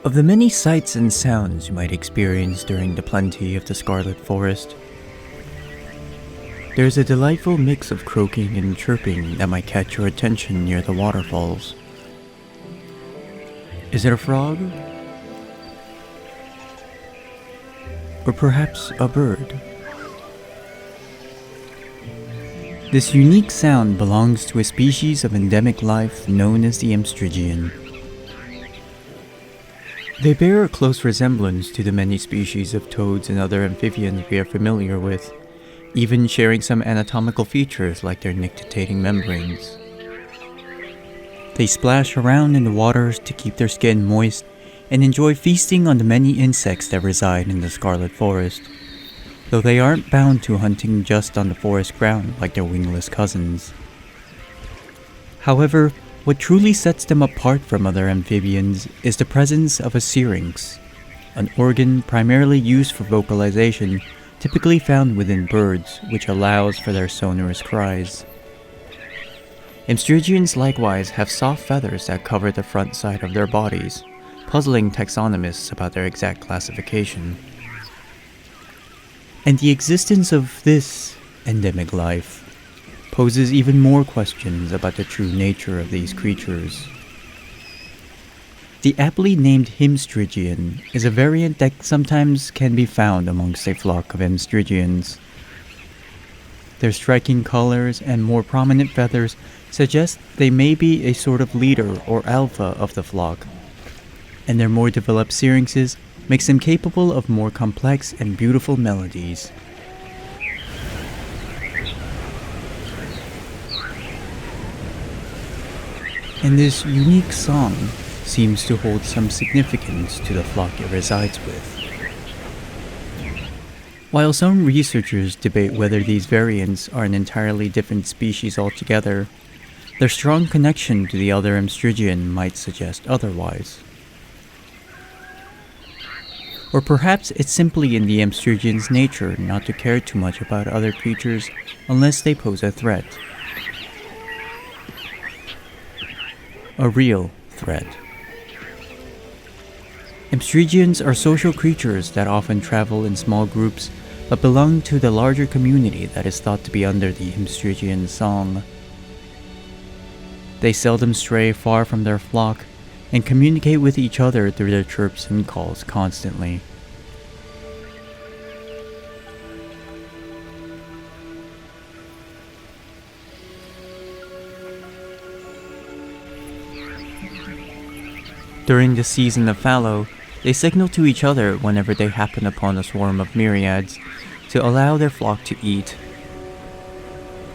Of the many sights and sounds you might experience during the plenty of the Scarlet Forest, there's a delightful mix of croaking and chirping that might catch your attention near the waterfalls. Is it a frog? Or perhaps a bird? This unique sound belongs to a species of endemic life known as the Mstrogian. They bear a close resemblance to the many species of toads and other amphibians we are familiar with, even sharing some anatomical features like their nictitating membranes. They splash around in the waters to keep their skin moist and enjoy feasting on the many insects that reside in the Scarlet Forest, though they aren't bound to hunting just on the forest ground like their wingless cousins. However, what truly sets them apart from other amphibians is the presence of a syrinx, an organ primarily used for vocalization, typically found within birds, which allows for their sonorous cries. Mstrogians likewise have soft feathers that cover the front side of their bodies, puzzling taxonomists about their exact classification. And the existence of this endemic life poses even more questions about the true nature of these creatures. The aptly named Mstrogian is a variant that sometimes can be found amongst a flock of Amstrigians. Their striking colors and more prominent feathers suggest they may be a sort of leader or alpha of the flock, and their more developed syrinxes makes them capable of more complex and beautiful melodies. And this unique song seems to hold some significance to the flock it resides with. While some researchers debate whether these variants are an entirely different species altogether, their strong connection to the other Mstrogian might suggest otherwise. Or perhaps it's simply in the Mstrogian's nature not to care too much about other creatures unless they pose a threat. A real threat. Mstrogians are social creatures that often travel in small groups but belong to the larger community that is thought to be under the Mstrogian song. They seldom stray far from their flock and communicate with each other through their chirps and calls constantly. During the season of fallow, they signal to each other whenever they happen upon a swarm of myriads to allow their flock to eat.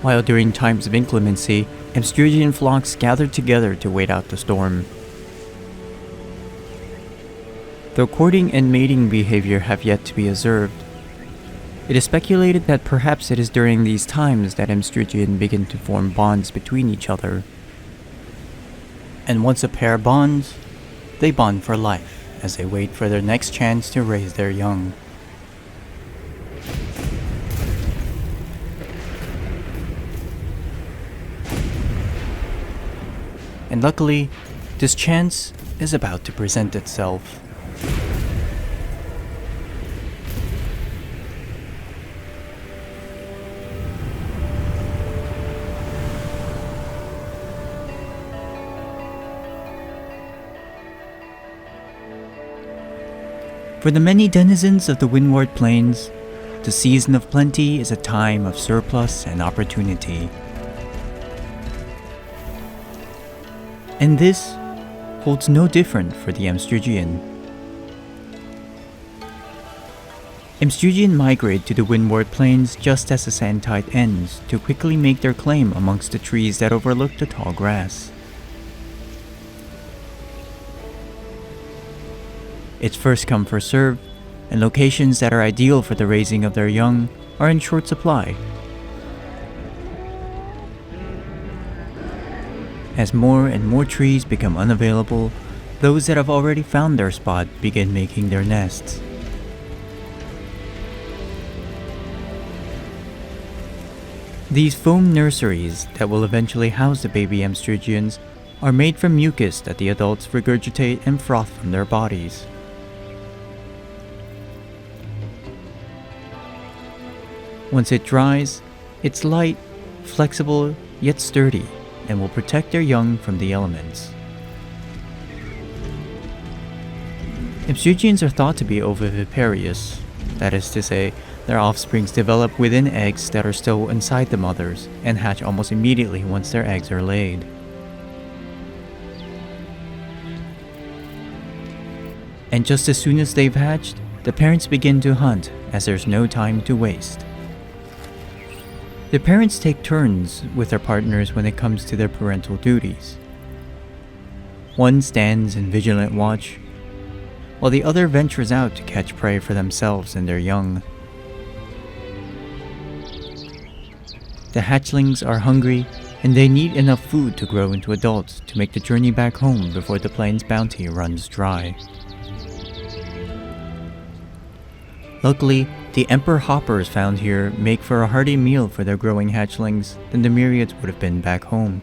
While during times of inclemency, Mstrogian flocks gather together to wait out the storm. Though courting and mating behavior have yet to be observed, it is speculated that perhaps it is during these times that Mstrogian begin to form bonds between each other. And once a pair bonds, they bond for life as they wait for their next chance to raise their young. And luckily, this chance is about to present itself. For the many denizens of the Windward Plains, the season of plenty is a time of surplus and opportunity. And this holds no different for the Mstrogian. Mstrogian migrate to the Windward Plains just as the sand tide ends to quickly make their claim amongst the trees that overlook the tall grass. It's first come first served, and locations that are ideal for the raising of their young are in short supply. As more and more trees become unavailable, those that have already found their spot begin making their nests. These foam nurseries that will eventually house the baby Mstrogians are made from mucus that the adults regurgitate and froth from their bodies. Once it dries, it's light, flexible, yet sturdy, and will protect their young from the elements. Mstrogians are thought to be oviviparous, that is to say, their offsprings develop within eggs that are still inside the mothers and hatch almost immediately once their eggs are laid. And just as soon as they've hatched, the parents begin to hunt, as there's no time to waste. The parents take turns with their partners when it comes to their parental duties. One stands in vigilant watch, while the other ventures out to catch prey for themselves and their young. The hatchlings are hungry, and they need enough food to grow into adults to make the journey back home before the plains bounty runs dry. Luckily, the emperor hoppers found here make for a hearty meal for their growing hatchlings than the myriads would have been back home.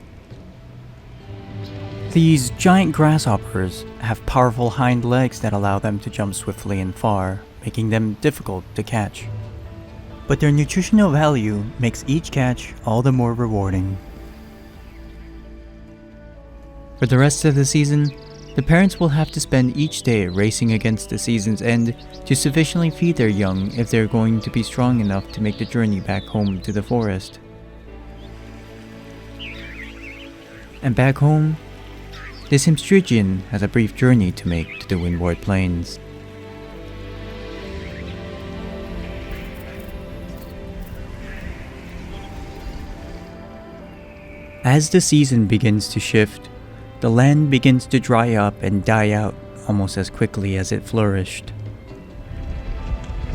These giant grasshoppers have powerful hind legs that allow them to jump swiftly and far, making them difficult to catch. But their nutritional value makes each catch all the more rewarding. For the rest of the season, the parents will have to spend each day racing against the season's end to sufficiently feed their young if they're going to be strong enough to make the journey back home to the forest. And back home, this Mstrogian has a brief journey to make to the Windward Plains. As the season begins to shift, the land begins to dry up and die out almost as quickly as it flourished.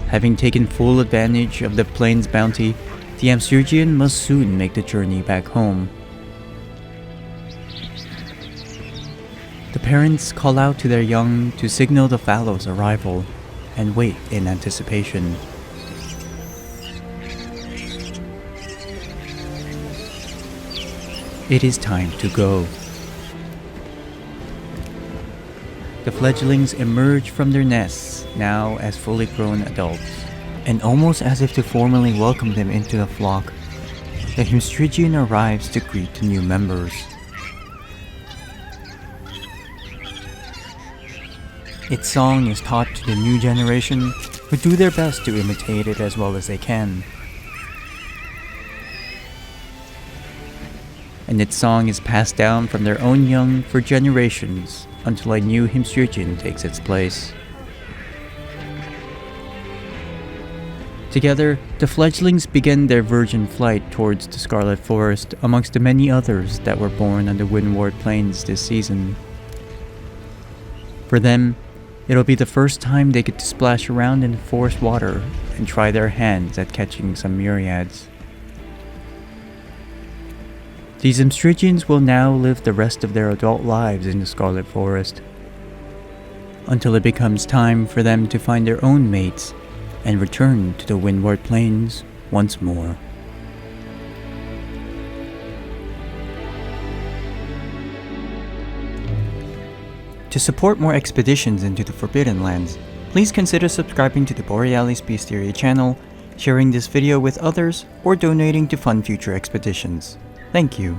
Having taken full advantage of the plains bounty, the Amstrigian must soon make the journey back home. The parents call out to their young to signal the fallow's arrival and wait in anticipation. It is time to go. The fledglings emerge from their nests, now as fully grown adults, and almost as if to formally welcome them into the flock, the Mstrogian arrives to greet the new members. Its song is taught to the new generation, who do their best to imitate it as well as they can. And its song is passed down from their own young for generations, until a new Mstrogian takes its place. Together, the fledglings begin their virgin flight towards the Scarlet Forest amongst the many others that were born on the Windward Plains this season. For them, it'll be the first time they get to splash around in the forest water and try their hands at catching some myriads. These Mstrogians will now live the rest of their adult lives in the Scarlet Forest, until it becomes time for them to find their own mates and return to the Windward Plains once more. To support more expeditions into the Forbidden Lands, please consider subscribing to the Borealis Bestiary channel, sharing this video with others, or donating to fund future expeditions. Thank you.